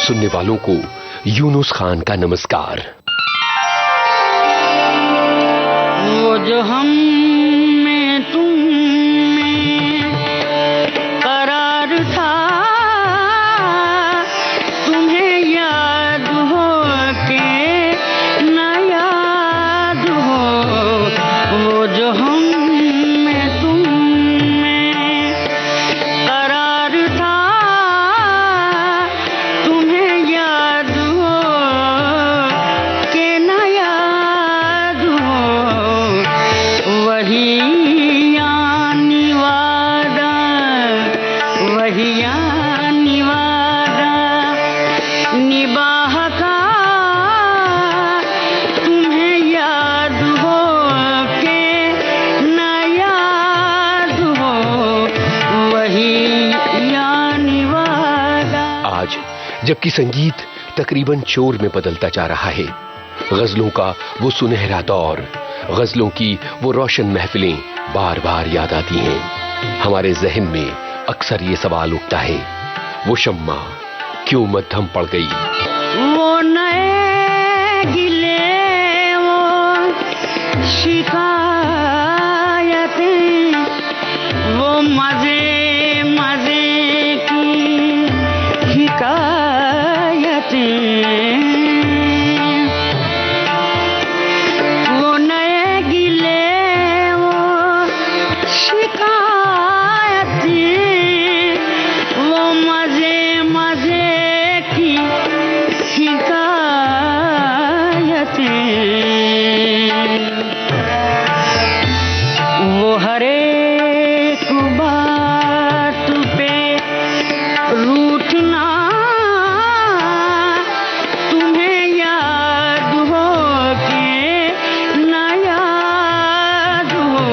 सुनने वालों को यूनुस खान का नमस्कार। वो जो हम में तुम में करार था, तुम्हें याद हो के ना याद हो। वो जो हम में तुम में करार था, तुम्हें याद हो के ना याद हो। वही यानी वादा, वही यानी वादा निभाह का, तुम्हें याद हो के ना याद हो। वही यानी वादा। आज जबकि संगीत तकरीबन शोर में बदलता जा रहा है, गजलों का वो सुनहरा दौर, गजलों की वो रोशन महफिलें बार बार याद आती हैं। हमारे जहन में अक्सर ये सवाल उठता है, वो शम्मा क्यों मद्धम पड़ गई। वो नए गिले, वो शिकायतें, वो मजे मजे की हिकायतें। वो नए गिले, वो शिकायतें, वो मजे मजे की शिकायतें। वो हर एक बात पे रूठना, तुम्हें याद हो के ना याद हो।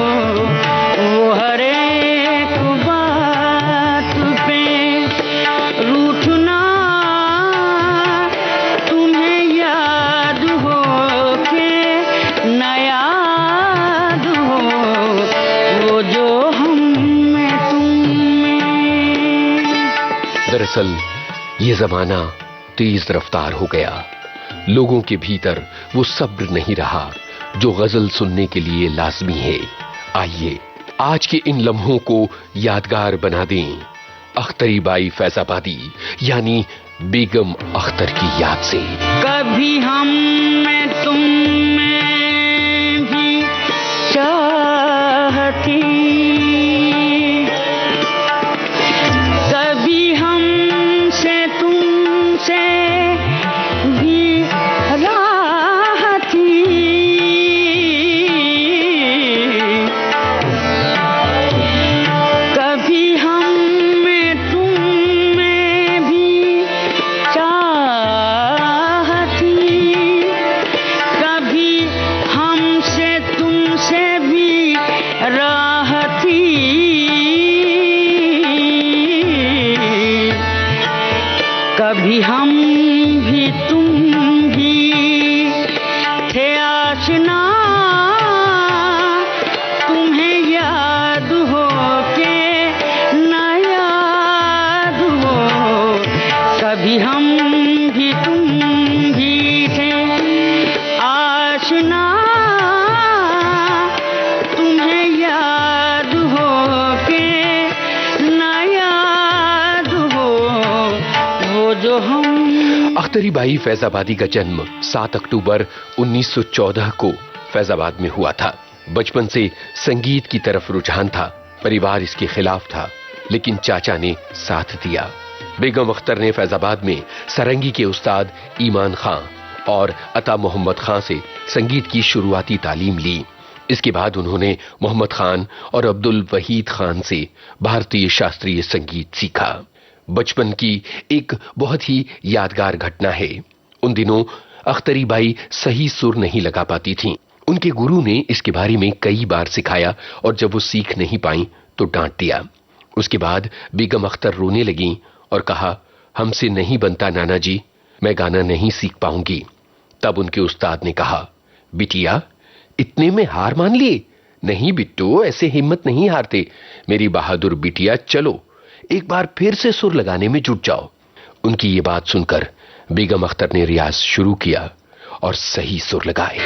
वो हर एक बात पे रूठना, तुम्हें याद हो के ना याद हो। वो जो हम में तुम में। दरअसल ये जमाना तेज रफ्तार हो गया, लोगों के भीतर वो सब्र नहीं रहा जो गजल सुनने के लिए लाजमी है। आइए आज के इन लम्हों को यादगार बना दें अख्तरी बाई फैजाबादी यानी बेगम अख्तर की याद से। कभी हम में तुम में भी चाहती, कभी हमसे तुमसे भी राह थी। कभी हम में तुम में भी चाह थी, कभी हमसे तुमसे भी राह थी। कभी हम भी तुम भी थे आशना, तुम्हें याद हो के ना याद हो। कभी हम भी तुम भी थे आशना, तुम्हें याद हो के ना याद हो। वो जो हम। अख्तरी बाई फैजाबादी का जन्म 7 अक्टूबर 1914 को फैजाबाद में हुआ था। बचपन से संगीत की तरफ रुझान था, परिवार इसके खिलाफ था, लेकिन चाचा ने साथ दिया। बेगम अख्तर ने फैजाबाद में सारंगी के उस्ताद ईमान खां और अता मोहम्मद खां से संगीत की शुरुआती तालीम ली। इसके बाद उन्होंने मोहम्मद खान और अब्दुल वहीद खान से भारतीय शास्त्रीय संगीत सीखा। बचपन की एक बहुत ही यादगार घटना है। उन दिनों अख्तरी बाई सही सुर नहीं लगा पाती थीं। उनके गुरु ने इसके बारे में कई बार सिखाया और जब वो सीख नहीं पाई तो डांट दिया। उसके बाद बेगम अख्तर रोने लगीं और कहा, हमसे नहीं बनता नाना जी, मैं गाना नहीं सीख पाऊंगी। तब उनके उस्ताद ने कहा, बिटिया इतने में हार मान लिए? नहीं बिट्टू, ऐसे हिम्मत नहीं हारते। मेरी बहादुर बिटिया, चलो एक बार फिर से सुर लगाने में जुट जाओ। उनकी ये बात सुनकर बेगम अख्तर ने रियाज शुरू किया और सही सुर लगाए।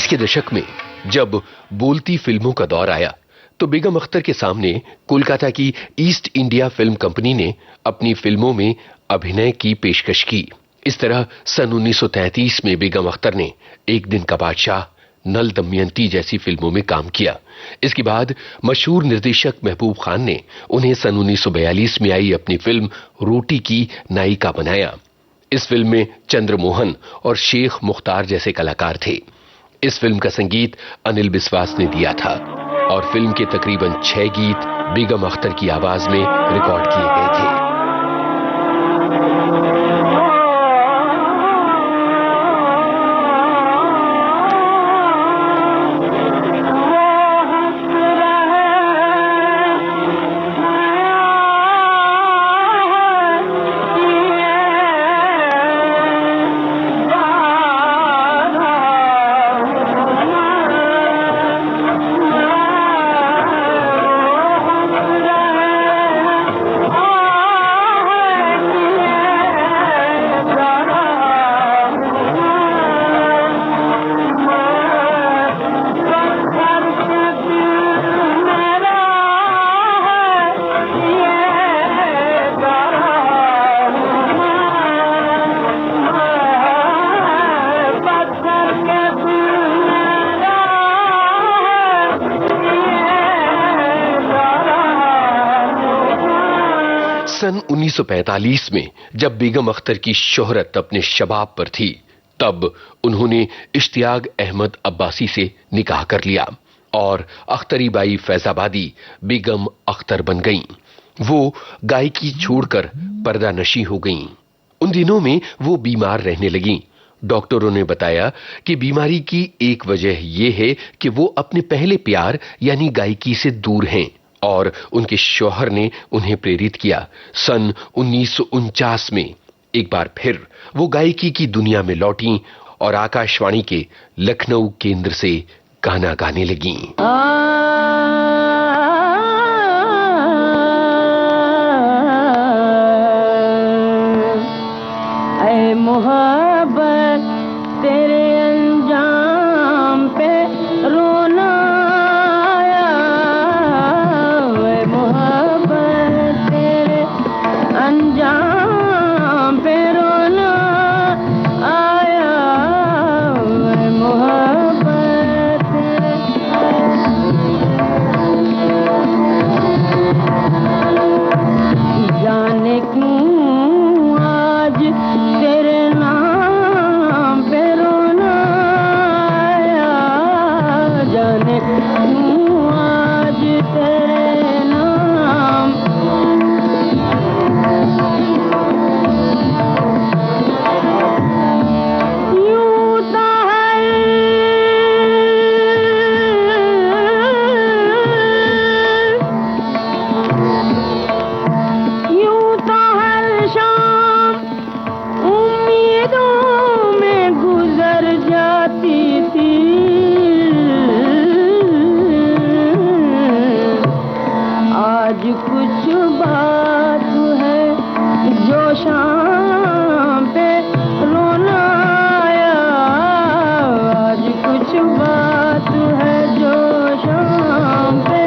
के दशक में जब बोलती फिल्मों का दौर आया तो बेगम अख्तर के सामने कोलकाता की ईस्ट इंडिया फिल्म कंपनी ने अपनी फिल्मों में अभिनय की पेशकश की। इस तरह सन 1933 में बेगम अख्तर ने एक दिन का बादशाह, नल दमयंती जैसी फिल्मों में काम किया। इसके बाद मशहूर निर्देशक महबूब खान ने उन्हें सन 1942 में आई अपनी फिल्म रोटी की नायिका बनाया। इस फिल्म में चंद्रमोहन और शेख मुख्तार जैसे कलाकार थे। इस फिल्म का संगीत अनिल बिस्वास ने दिया था और फिल्म के तकरीबन 6 गीत बेगम अख्तर की आवाज में रिकॉर्ड किए गए थे। सन 1945 में जब बेगम अख्तर की शोहरत अपने शबाब पर थी, तब उन्होंने इश्तियाक अहमद अब्बासी से निकाह कर लिया और अख्तरी बाई फैजाबादी बेगम अख्तर बन गईं। वो गायकी छोड़कर पर्दा नशी हो गईं। उन दिनों में वो बीमार रहने लगीं। डॉक्टरों ने बताया कि बीमारी की एक वजह यह है कि वो अपने पहले प्यार यानी गायकी से दूर हैं और उनके शौहर ने उन्हें प्रेरित किया। सन 1949 में एक बार फिर वो गायकी की दुनिया में लौटी और आकाशवाणी के लखनऊ केंद्र से गाना गाने लगीं। ऐ मोहब्बत तेरे अंजाम पे रोना आया, ऐ मोहब्बत तेरे अंजाम पे रोना आया, ऐ मोहब्बत तेरे। जाने क्यों आज तेरे नाम पे रोना आया, जाने क्यों आज तेरे नाम। यूं तो हर शाम उम्मीदों में गुजर जाती थी, आज कुछ बात है जो शाम पे रोना आया, आज कुछ बात है जो शाम पे।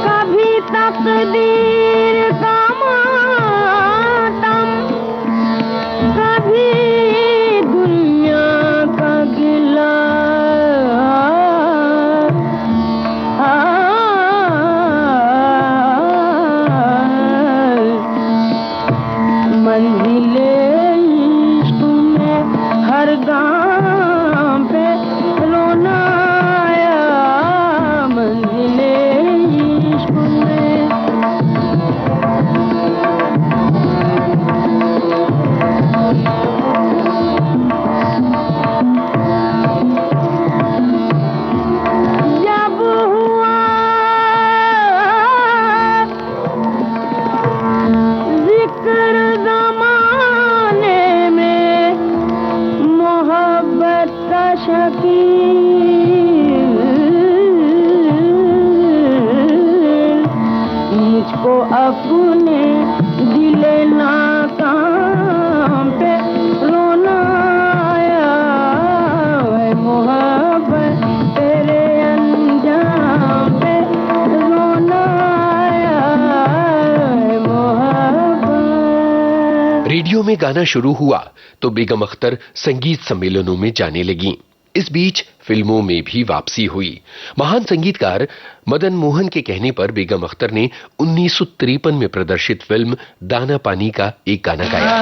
कभी तकदीर का मातम, कभी दुनिया का गिला, मंजिले इश्क में हर गाम पे रोना आया, मंजिले इश्क में। जब हुआ जिक्र ज़माने में मोहब्बत का शकील, मुझको अपने दिले नाकाम पे रोना आया, ऐ मोहब्बत तेरे अंजाम पे रोना आया, ऐ मोहब्बत। रेडियो में गाना शुरू हुआ तो बेगम अख्तर संगीत सम्मेलनों में जाने लगीं। इस बीच फिल्मों में भी वापसी हुई। महान संगीतकार मदन मोहन के कहने पर बेगम अख्तर ने 1953 में प्रदर्शित फिल्म दाना पानी का एक गाना गाया।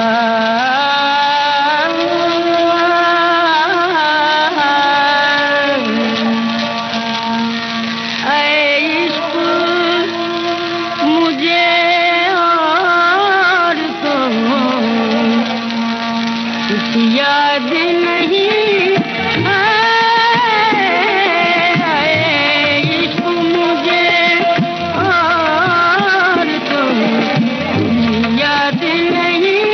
याद नहीं इश्क मुझे और तुम, याद नहीं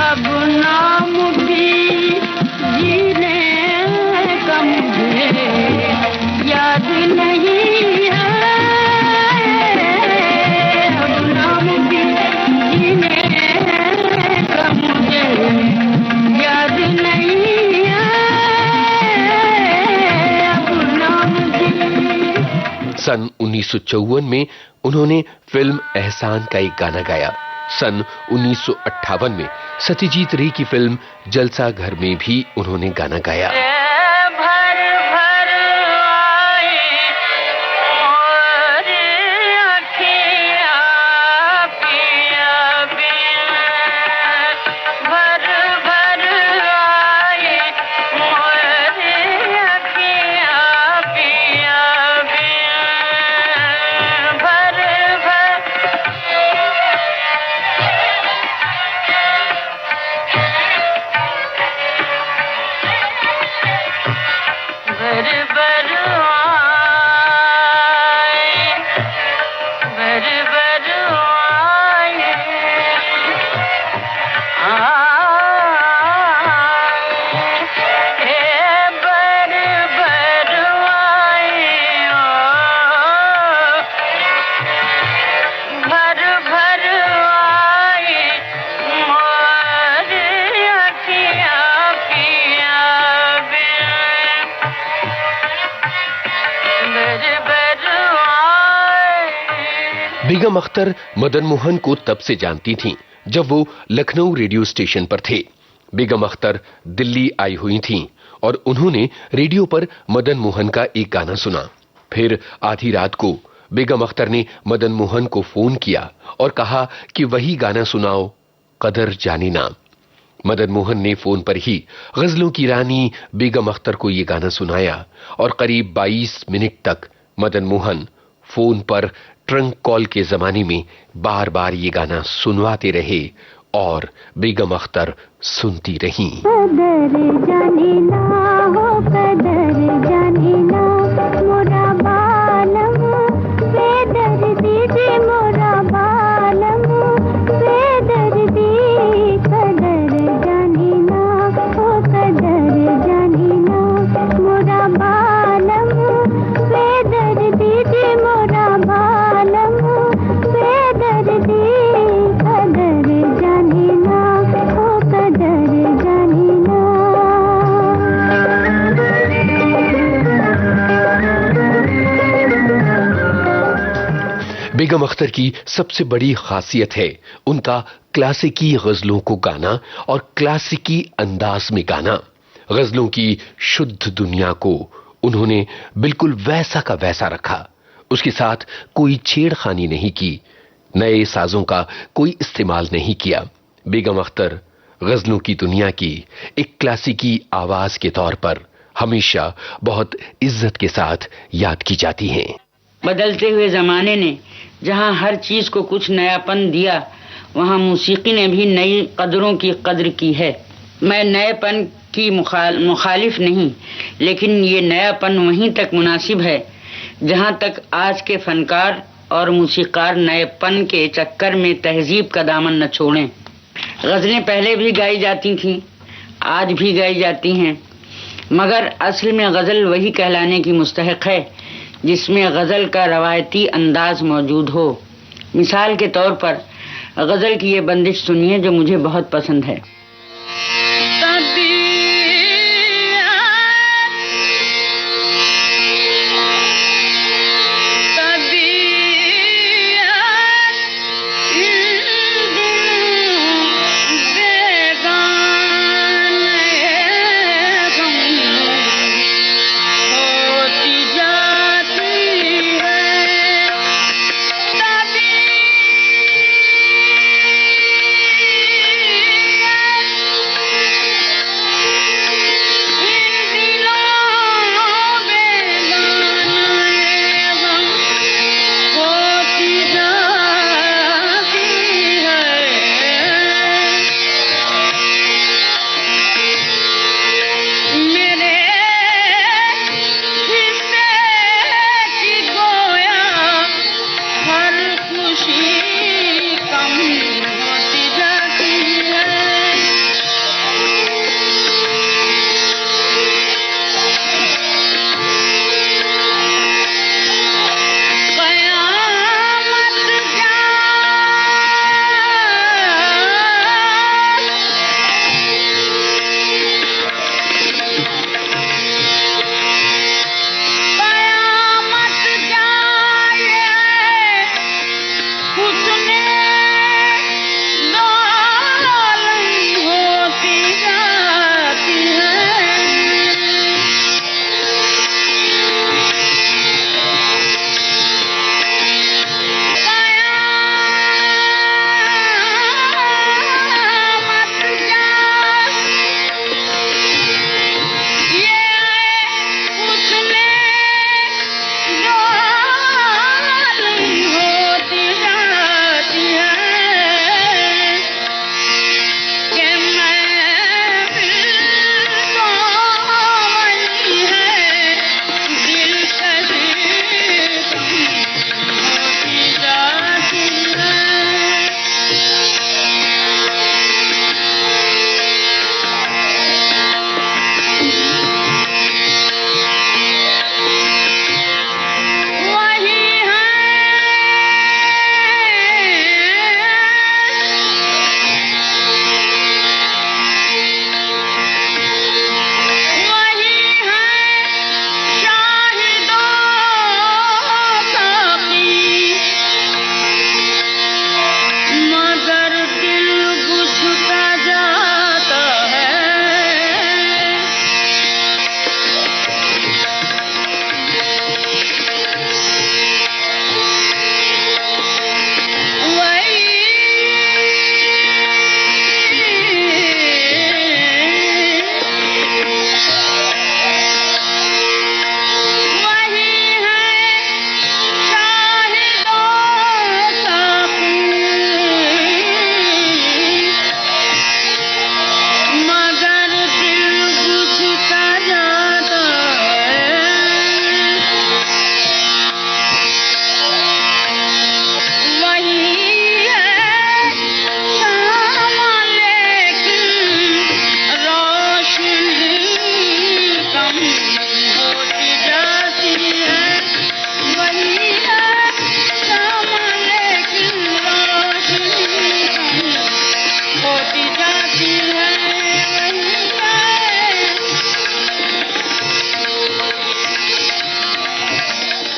अब नाम भी जीने का मुझे याद नहीं है, अब नाम भी जीने का मुझे याद नहीं है, अब नाम भी। सन 1954 में उन्होंने फिल्म एहसान का एक गाना गाया। सन 1958 में सत्यजीत रे की फिल्म जलसा घर में भी उन्होंने गाना गाया। भर भर आए और अखियाँ पिया बिन, भर भर आए और अखियाँ पिया बिन, भर भर भर भर आए, भर भर आए, भर भर आए, भर भर आए मोर अखियाँ पिया बिन, भर भर आए। बेगम अख्तर मदन मोहन को तब से जानती थीं जब वो लखनऊ रेडियो स्टेशन पर थे। बेगम अख्तर दिल्ली आई हुई थीं और उन्होंने रेडियो पर मदन मोहन का एक गाना सुना। फिर आधी रात को बेगम अख्तर ने मदन मोहन को फोन किया और कहा कि वही गाना सुनाओ, कदर जानी ना। मदन मोहन ने फोन पर ही गजलों की रानी बेगम अख्तर को ये गाना सुनाया और करीब 22 मिनट तक मदन मोहन फोन पर ट्रंक कॉल के जमाने में बार बार ये गाना सुनवाते रहे और बेगम अख्तर सुनती रहीं। कदर जाने ना हो, कदर जाने ना मोरा बालम, बेदर्दी जे मोरा बालम, बेदर्दी, कदर जाने ना हो, कदर जाने ना मोरा बालम, बेदर्दी जे मोरा बालम, बेदर्दी, कदर जाने ना हो, कदर जाने ना। बेगम अख्तर की सबसे बड़ी खासियत है उनका क्लासिकी गजलों को गाना और क्लासिकी अंदाज में गाना। गजलों की शुद्ध दुनिया को उन्होंने बिल्कुल वैसा का वैसा रखा। उसके साथ कोई छेड़खानी नहीं की, नए साजों का कोई इस्तेमाल नहीं किया। बेगम अख्तर गजलों की दुनिया की एक क्लासिकी आवाज के तौर पर हमेशा बहुत इज्जत के साथ याद की जाती हैं। बदलते हुए जमाने ने जहां हर चीज को कुछ नयापन दिया, वहां मौसीकी ने भी नई कदरों की कद्र की है। मैं नएपन की मुखालिफ नहीं, लेकिन ये नयापन वहीं तक मुनासिब है जहां तक आज के फनकार और मौसीकार नएपन के चक्कर में तहजीब का दामन न छोड़ें। गजलें पहले भी गाई जाती थीं, आज भी गाई जाती हैं, मगर असल में गजल वही कहलाने की मुस्तहक है जिसमें गजल का रवायती अंदाज मौजूद हो। मिसाल के तौर पर गजल की ये बंदिश सुनिए जो मुझे बहुत पसंद है।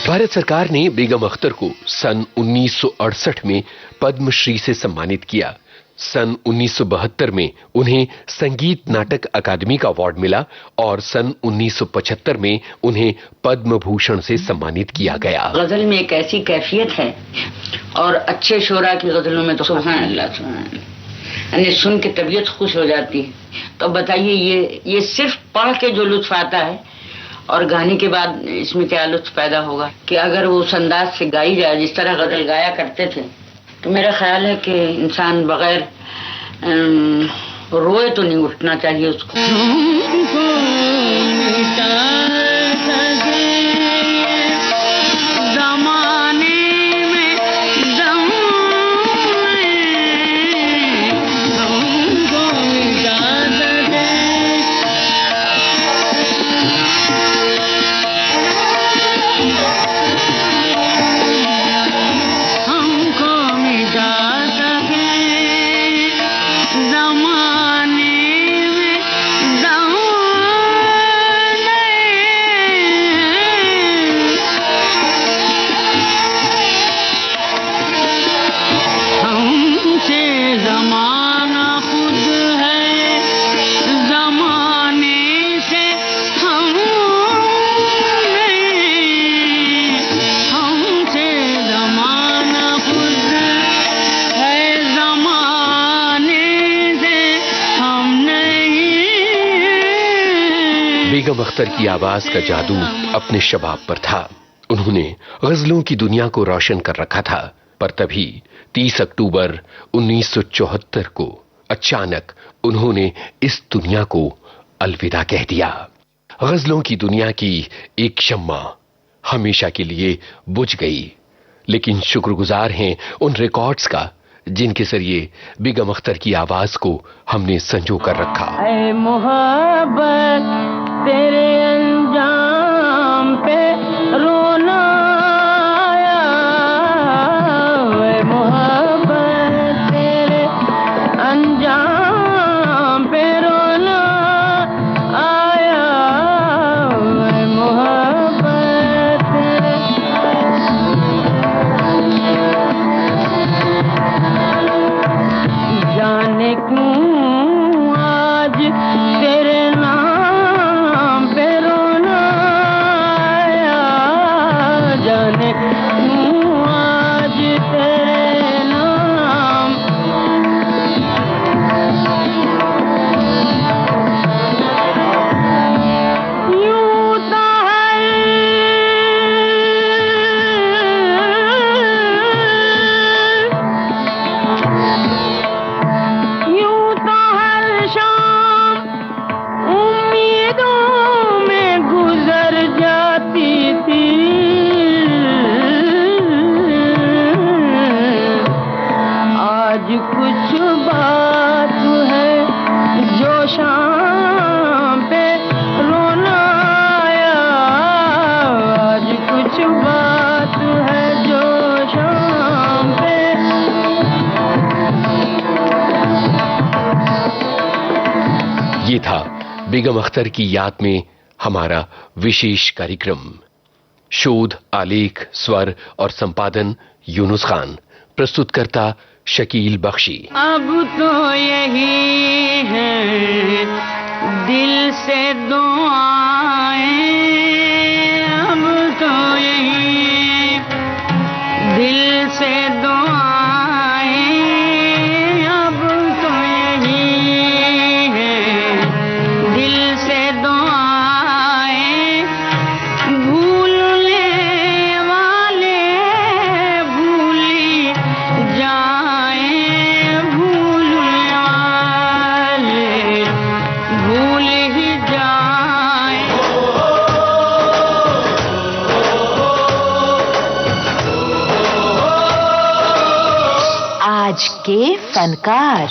भारत सरकार ने बेगम अख्तर को सन 1968 में पद्मश्री से सम्मानित किया। सन 1972 में उन्हें संगीत नाटक अकादमी का अवार्ड मिला और सन 1975 में उन्हें पद्म भूषण से सम्मानित किया गया। गजल में एक ऐसी कैफियत है और अच्छे शोरा की गजलों में तो सुभान अल्लाह यानी सुन के तबीयत खुश हो जाती है। तो बताइए ये सिर्फ पढ़ के जो लुत्फ आता है और गाने के बाद इसमें क्या लुत्फ पैदा होगा कि अगर वो उस अंदाज से गाई जाए जिस तरह गजल गाया करते थे, तो मेरा ख्याल है कि इंसान बगैर रोए तो नहीं उठना चाहिए उसको। बेगम अख्तर की आवाज का जादू अपने शबाब पर था। उन्होंने गजलों की दुनिया को रोशन कर रखा था, पर तभी 30 अक्टूबर 1974 को अचानक उन्होंने इस दुनिया को अलविदा कह दिया। गजलों की दुनिया की एक शम्मा हमेशा के लिए बुझ गई, लेकिन शुक्रगुजार हैं उन रिकॉर्ड्स का जिनके जरिए बेगम अख्तर की आवाज को हमने संजो कर रखा। ऐ मोहब्बत तेरे अंजाम पे रोना आया, ऐ मोहब्बत तेरे अंजाम पे रोना आया, ऐ मोहब्बत तेरे जाने क्यों आज तेरे नाम पे रोना आया, जाने क्यों आज तेरे नाम यूं तो हर शाम उम्मीदों में गुजर जाती थी, आज कुछ बात है जो शाम पे रोना आया, आज कुछ बात है जो शाम पे ये था बेगम अख्तर की याद में हमारा विशेष कार्यक्रम। शोध, आलेख, स्वर और संपादन यूनुस खान, प्रस्तुतकर्ता शकील बख्शी। अब तो यही है दिल से दुआएं, अब तो यही दिल से दुआएं, अब तो यही है दिल से दुआएं, भूलने वाले भूली जाएं, भूलने वाले भूल ही जाएं। आज के फनकार।